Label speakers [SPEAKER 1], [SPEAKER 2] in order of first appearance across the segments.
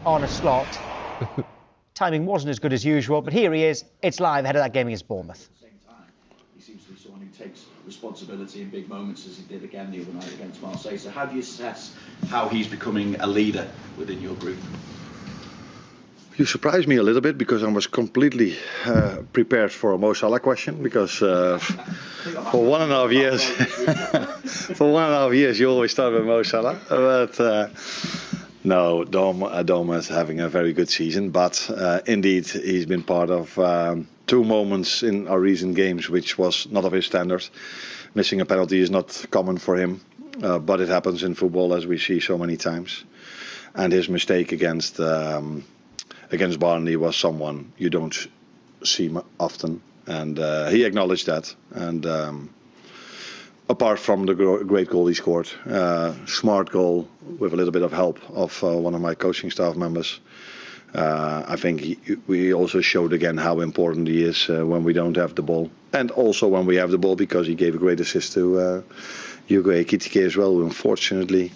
[SPEAKER 1] Arne Slot. Timing wasn't as good as usual, but here he is. It's live ahead of that game against Bournemouth.
[SPEAKER 2] At the same time, he seems to be someone who takes responsibility in big moments, as he did again the other night against Marseille. So how do you assess how he's becoming a leader within your group?
[SPEAKER 3] You surprised me a little bit because I was completely prepared for a Mo Salah question, because for 1.5 years, for 1.5 years you always start with Mo Salah. But no, Dom is having a very good season. But indeed, he's been part of 2 moments in our recent games which was not of his standard. Missing a penalty is not common for him, but it happens in football, as we see so many times. And his mistake against Burnley was someone you don't see often, and he acknowledged that. And apart from the great goal he scored, smart goal with a little bit of help of one of my coaching staff members, I think we also showed again how important he is when we don't have the ball, and also when we have the ball, because he gave a great assist to Hugo Ekitike as well, who unfortunately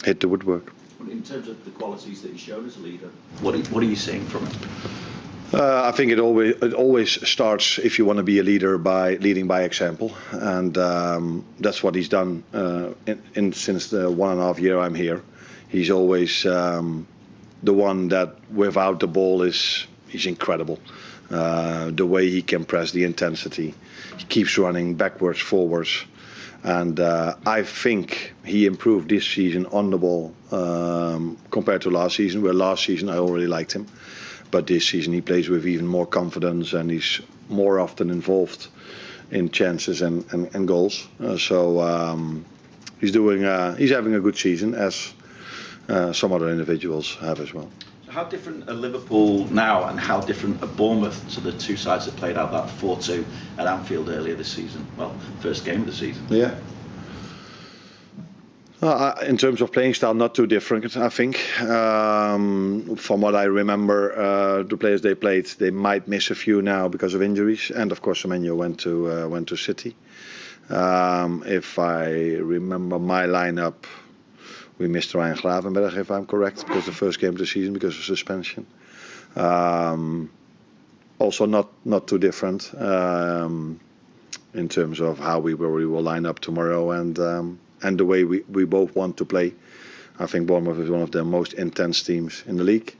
[SPEAKER 3] hit the woodwork.
[SPEAKER 2] In terms of the qualities that he's shown as a leader, what are you seeing from him?
[SPEAKER 3] I think it always starts, if you want to be a leader, by leading by example, and that's what he's done since the 1.5 year I'm here. He's always the one that, without the ball, he's incredible. The way he can press, the intensity, he keeps running backwards, forwards. And I think he improved this season on the ball compared to last season, where last season I already liked him. But this season he plays with even more confidence, and he's more often involved in chances and goals. So he's having a good season, as some other individuals have as well.
[SPEAKER 2] How different are Liverpool now, and how different are Bournemouth to the 2 sides that played out that 4-2 at Anfield earlier this season? Well, first game of the season.
[SPEAKER 3] Yeah. In terms of playing style, not too different, I think. From what I remember, the players they played, they might miss a few now because of injuries, and of course Semenyo went to City. If I remember my lineup, we missed Ryan Gravenberg, if I'm correct, because the first game of the season because of suspension. Also not too different in terms of how we will line up tomorrow, and the way we both want to play. I think Bournemouth is one of the most intense teams in the league.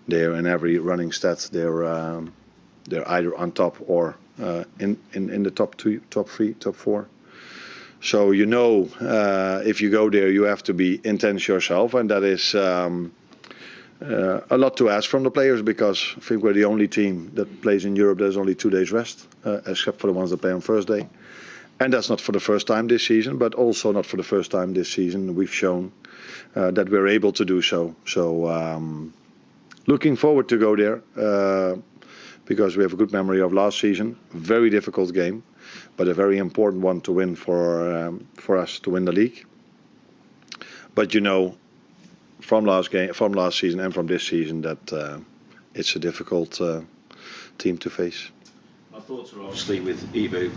[SPEAKER 3] They're in every running stat. They're either on top or in the top 2, top 3, top 4. So if you go there, you have to be intense yourself, and that is a lot to ask from the players, because I think we're the only team that plays in Europe there's only 2 days rest, except for the ones that play on Thursday. And that's not for the first time this season, but also not for the first time this season we've shown that we're able to do so. So looking forward to go there, because we have a good memory of last season. Very difficult game, but a very important one to win for us to win the league. But from last season and from this season, that it's a difficult team to face.
[SPEAKER 2] My thoughts are obviously with Ibu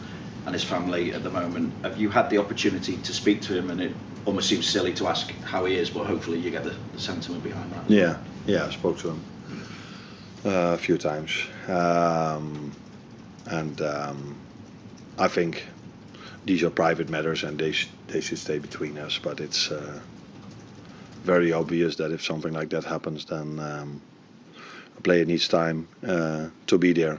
[SPEAKER 2] and his family at the moment. Have you had the opportunity to speak to him? And it almost seems silly to ask how he is, but hopefully you get the sentiment behind that.
[SPEAKER 3] Yeah, I spoke to him a few times, and I think these are private matters, and they should stay between us. But it's very obvious that if something like that happens, then a player needs time to be there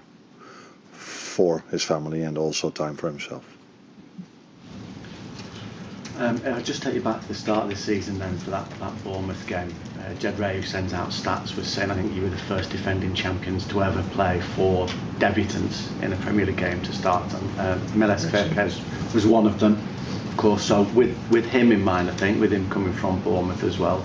[SPEAKER 3] for his family, and also time for himself.
[SPEAKER 4] I'll just take you back to the start of the season then, for that Bournemouth game. Derail, who sends out stats, was saying I think you were the first defending champions to ever play 4 debutants in a Premier League game to start. Meles Kerkez was one of them, of course. So with him in mind, I think, with him coming from Bournemouth as well,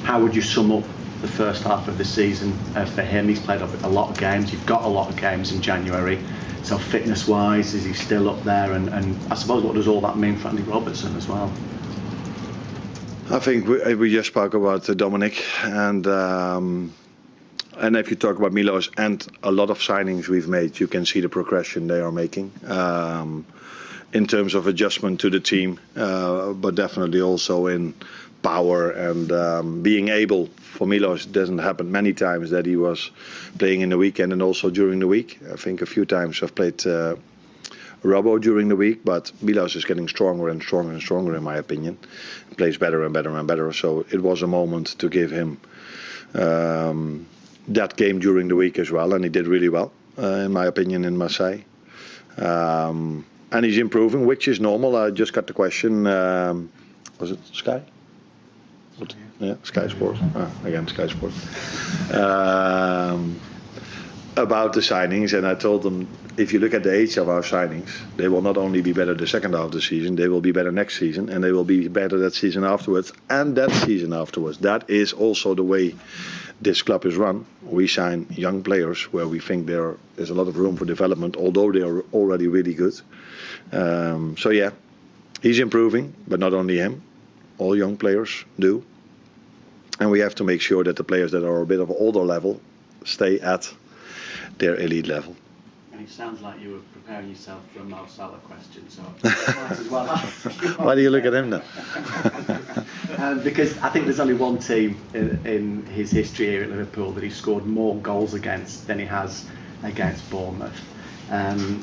[SPEAKER 4] how would you sum up the first half of the season for him? He's played a lot of games. You've got a lot of games in January. So fitness-wise, is he still up there? And I suppose, what does all that mean for Andy Robertson as well?
[SPEAKER 3] I think we just spoke about Dominic, and if you talk about Milos and a lot of signings we've made, you can see the progression they are making in terms of adjustment to the team, but definitely also in power and being able. For Milos, it doesn't happen many times that he was playing in the weekend and also during the week. I think a few times I've played Robbo during the week, but Milos is getting stronger and stronger and stronger in my opinion. He plays better and better and better. So it was a moment to give him that game during the week as well, and he did really well in my opinion in Marseille. And he's improving, which is normal. I just got the question. Was it Sky? What? Yeah, Sky Sport. Again, Sky Sport. About the signings, and I told them, if you look at the age of our signings, they will not only be better the second half of the season, they will be better next season, and they will be better that season afterwards, and that season afterwards. That is also the way this club is run. We sign young players where we think there is a lot of room for development, although they are already really good. So yeah, he's improving, but not only him. All young players do. And we have to make sure that the players that are a bit of older level stay at their elite level.
[SPEAKER 4] And it sounds like you were preparing yourself for a Mo Salah question, so might as well ask.
[SPEAKER 3] Why do you look at him then?
[SPEAKER 4] Because I think there's only one team in his history here at Liverpool that he scored more goals against than he has against Bournemouth.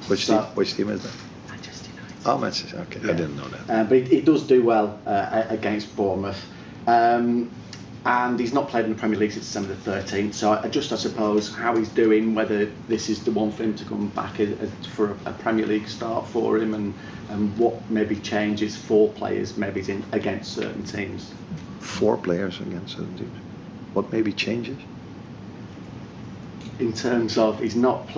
[SPEAKER 3] Which team is that?
[SPEAKER 4] Manchester United.
[SPEAKER 3] Oh, Manchester. Okay, yeah. I didn't know that.
[SPEAKER 4] But he does do well against Bournemouth. And he's not played in the Premier League since December the 13th. So I suppose, how he's doing, whether this is the one for him to come back for a Premier League start for him, and what maybe changes for players maybe against certain teams.
[SPEAKER 3] 4 players against certain teams. What maybe changes?
[SPEAKER 4] In terms of he's not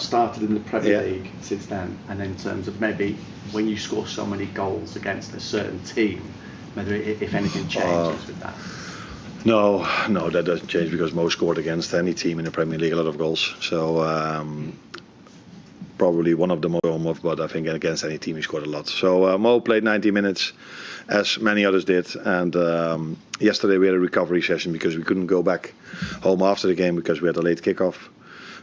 [SPEAKER 4] started in the Premier League since then, and in terms of maybe when you score so many goals against a certain team, whether if anything changes with that.
[SPEAKER 3] No, that doesn't change because Mo scored against any team in the Premier League a lot of goals. So probably one of them Bournemouth, but I think against any team he scored a lot. So Mo played 90 minutes, as many others did. And yesterday we had a recovery session because we couldn't go back home after the game because we had a late kickoff,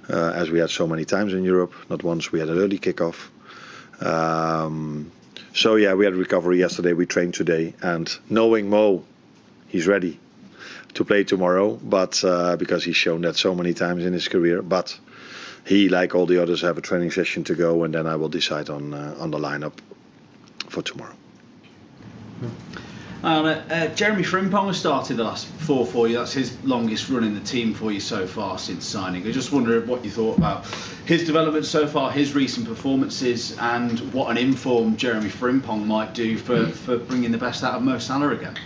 [SPEAKER 3] as we had so many times in Europe. Not once we had an early kickoff. So yeah, we had recovery yesterday. We trained today, and knowing Mo, he's ready to play tomorrow, but because he's shown that so many times in his career. But he, like all the others, have a training session to go, and then I will decide on the lineup for tomorrow.
[SPEAKER 5] Jeremy Frimpong has started the last 4 for you. That's his longest run in the team for you so far since signing. I just wonder what you thought about his development so far, his recent performances, and what an informed Jeremy Frimpong might do for bringing the best out of Mo Salah again.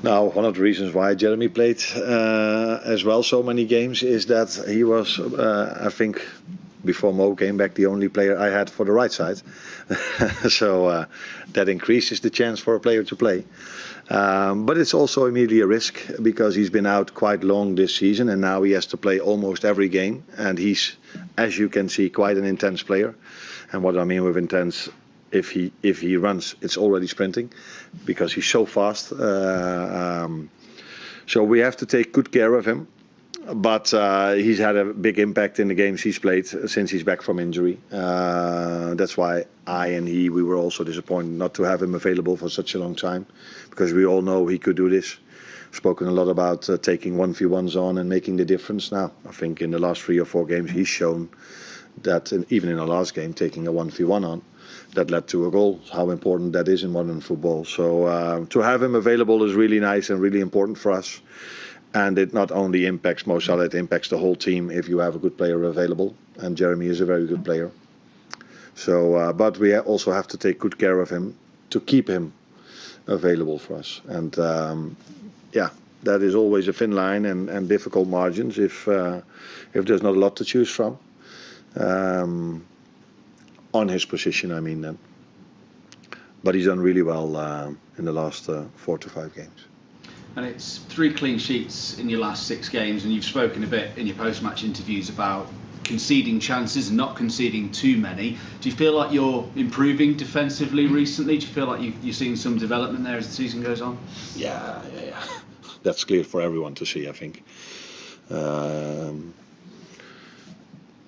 [SPEAKER 3] Now, one of the reasons why Jeremy played as well so many games is that he was, I think, before Mo came back, the only player I had for the right side. So that increases the chance for a player to play. But it's also immediately a risk because he's been out quite long this season and now he has to play almost every game. And he's, as you can see, quite an intense player. And what I mean with intense, if he runs, it's already sprinting because he's so fast. So we have to take good care of him. But he's had a big impact in the games he's played since he's back from injury. That's why we were also disappointed not to have him available for such a long time, because we all know he could do this. Spoken a lot about taking 1v1s on and making the difference. Now, I think in the last 3 or 4 games he's shown that, even in the last game, taking a 1v1 on, that led to a goal. How important that is in modern football. So to have him available is really nice and really important for us. And it not only impacts Mo Salah, it impacts the whole team if you have a good player available. And Jeremy is a very good player. So, but we also have to take good care of him to keep him available for us. And yeah, that is always a thin line and difficult margins if there's not a lot to choose from. On his position, I mean then. But he's done really well in the last 4 to 5 games.
[SPEAKER 5] And it's 3 clean sheets in your last 6 games, and you've spoken a bit in your post-match interviews about conceding chances and not conceding too many. Do you feel like you're improving defensively recently? Do you feel like you're seeing some development there as the season goes on?
[SPEAKER 3] Yeah. That's clear for everyone to see, I think.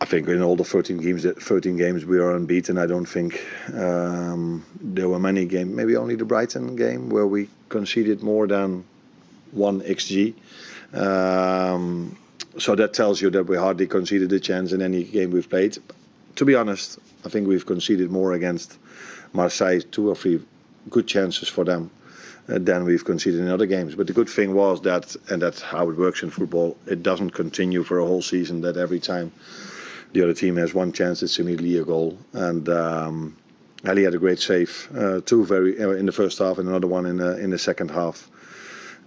[SPEAKER 3] I think in all the 13 games we are unbeaten. I don't think there were many games, maybe only the Brighton game, where we conceded more than 1 XG. So that tells you that we hardly conceded a chance in any game we've played. To be honest, I think we've conceded more against Marseille, 2 or 3 good chances for them than we've conceded in other games. But the good thing was that, and that's how it works in football, it doesn't continue for a whole season, that every time the other team has 1 chance, it's immediately a goal. And Ali had a great save, 2 in the first half and another one in the second half.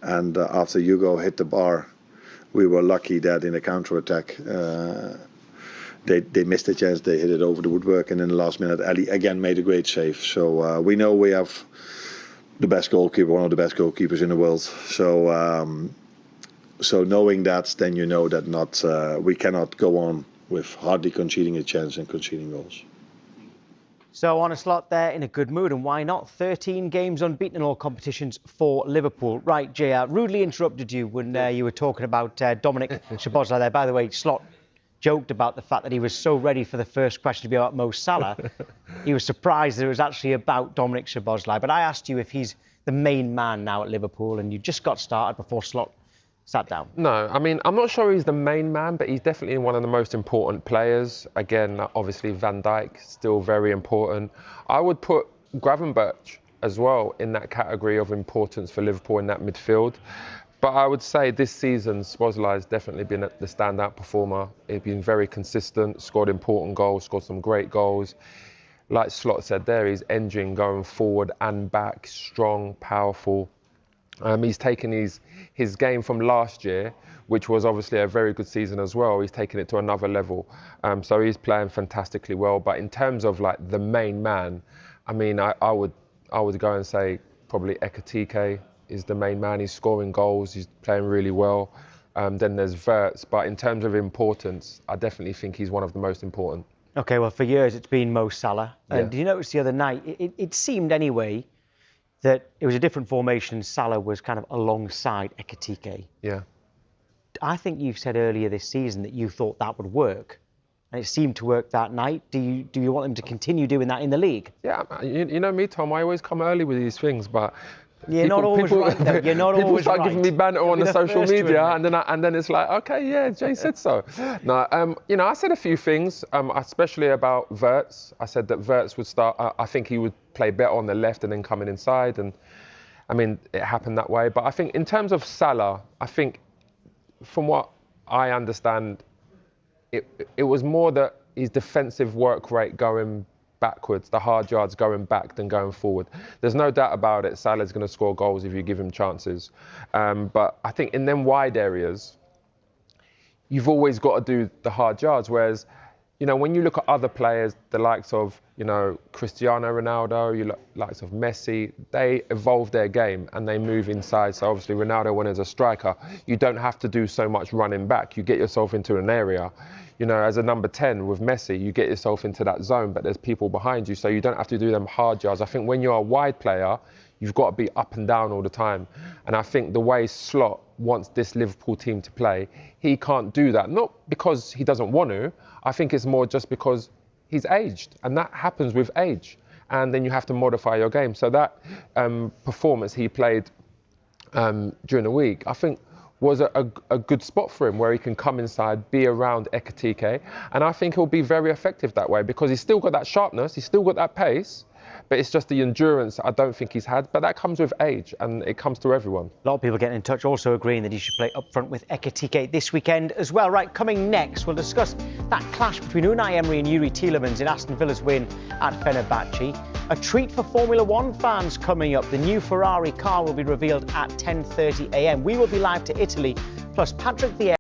[SPEAKER 3] And after Hugo hit the bar, we were lucky that in the counter-attack they missed a chance, they hit it over the woodwork, and in the last minute Ali again made a great save. So we know we have the best goalkeeper, one of the best goalkeepers in the world. So so knowing that, then you know that we cannot go on with hardly conceding a chance and conceding goals.
[SPEAKER 1] So Arne Slot there in a good mood, and why not? 13 games unbeaten in all competitions for Liverpool. Right, JR, rudely interrupted you when you were talking about Dominic Szoboszlai there. By the way, Slot joked about the fact that he was so ready for the first question to be about Mo Salah. He was surprised that it was actually about Dominic Szoboszlai. But I asked you if he's the main man now at Liverpool, and you just got started before Slot sat down.
[SPEAKER 6] No, I mean, I'm not sure he's the main man, but he's definitely one of the most important players. Again, obviously Van Dijk, still very important. I would put Gravenberch as well in that category of importance for Liverpool in that midfield. But I would say this season, Szoboszlai has definitely been the standout performer. He's been very consistent, scored important goals, scored some great goals. Like Slot said there, his engine going forward and back, strong, powerful. He's taken his game from last year, which was obviously a very good season as well. He's taken it to another level. So he's playing fantastically well. But in terms of like the main man, I mean, I would go and say probably Ekitike is the main man. He's scoring goals. He's playing really well. Then there's Wirtz. But in terms of importance, I definitely think he's one of the most important.
[SPEAKER 1] OK, well, for years it's been Mo Salah. And
[SPEAKER 6] Yeah.
[SPEAKER 1] did you notice the other night, it seemed anyway, that it was a different formation. Salah was kind of alongside Ekitike.
[SPEAKER 6] Yeah.
[SPEAKER 1] I think you've said earlier this season that you thought that would work, and it seemed to work that night. Do you want him to continue doing that in the league?
[SPEAKER 6] Yeah, you know me, Tom, I always come early with these things, but
[SPEAKER 1] You're not always right, though. You're not
[SPEAKER 6] people
[SPEAKER 1] always
[SPEAKER 6] start
[SPEAKER 1] right.
[SPEAKER 6] giving me banter
[SPEAKER 1] You'll
[SPEAKER 6] on
[SPEAKER 1] be
[SPEAKER 6] the
[SPEAKER 1] the
[SPEAKER 6] social
[SPEAKER 1] first to
[SPEAKER 6] media,
[SPEAKER 1] admit.
[SPEAKER 6] and then it's like, okay, yeah, Jay said so. No, you know, I said a few things, especially about Wirtz. I said that Wirtz would start. I think he would play better on the left and then coming inside, and I mean, it happened that way. But I think in terms of Salah, I think from what I understand, it was more that his defensive work rate going backwards, the hard yards going back than going forward. There's no doubt about it. Salah's going to score goals if you give him chances. But I think in them wide areas, you've always got to do the hard yards. Whereas, you know, when you look at other players, the likes of, you know, Cristiano Ronaldo, you look likes of Messi, they evolve their game and they move inside. So obviously Ronaldo, when as a striker, you don't have to do so much running back. You get yourself into an area. You know, as a number 10 with Messi, you get yourself into that zone, but there's people behind you, so you don't have to do them hard yards. I think when you're a wide player, you've got to be up and down all the time. And I think the way Slot wants this Liverpool team to play, he can't do that. Not because he doesn't want to. I think it's more just because he's aged, and that happens with age. And then you have to modify your game. So that performance he played during the week, I think was a good spot for him, where he can come inside, be around Ekitike, and I think he'll be very effective that way because he's still got that sharpness, he's still got that pace, but it's just the endurance I don't think he's had. But that comes with age, and it comes to everyone.
[SPEAKER 1] A lot of people getting in touch also agreeing that he should play up front with Ekitike this weekend as well. Right, coming next, we'll discuss that clash between Unai Emery and Yuri Tielemans in Aston Villa's win at Fenerbahce. A treat for Formula One fans coming up. The new Ferrari car will be revealed at 10:30 a.m. We will be live to Italy, plus Patrick Vieira